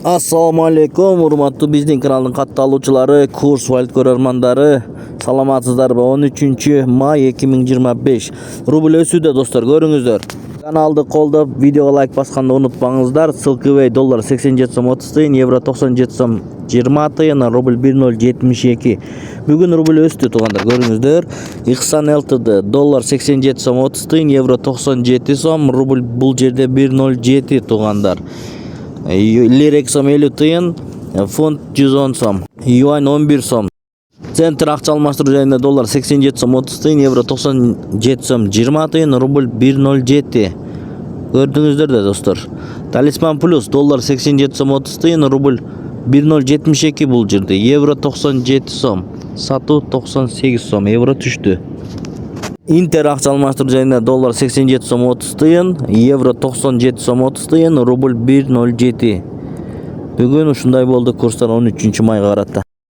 Assalamu alaikum, урматтуу биздин каналдын катталуучулары, курс валют көрөрмандары. Саламатсыздарбы? 13 май 2025. Рубль өсүүдө достор, көрүңүздөр. Каналды колдоп, видеого лайк басканды унутпаңыздар. Ссылка доллар 87 сом 30 тыйын, евро 97 сом 20 тыйын, рубль 1072. Бүгүн рубль өстү туугандар, көрүңүздөр. Ихсан ЛТД доллар 87 сом 30 тыйын, евро 97 сом, рубль бул жерде 107 туугандар. Лирек сом 50 тыйын, фунт 110 сом, юань 11 сом. Центр акча алмаштыруу жайында доллар 87 сом 30 тыйын, евро 97 сом 20 тыйын, рубль 107. Көрдүңүздөр да достор. Талисман плюс доллар 87 сом 30 тыйын, рубль 1072 бул жерде, евро 97 сом, сатуу 98 сом, евро түштү. Интер акча алмаштыруу жайында доллар 87 сом 30 тыйын, евро 97 сом 30 тыйын, рубль 107. Бүгүн ушундай болду курстар 13 майга карата.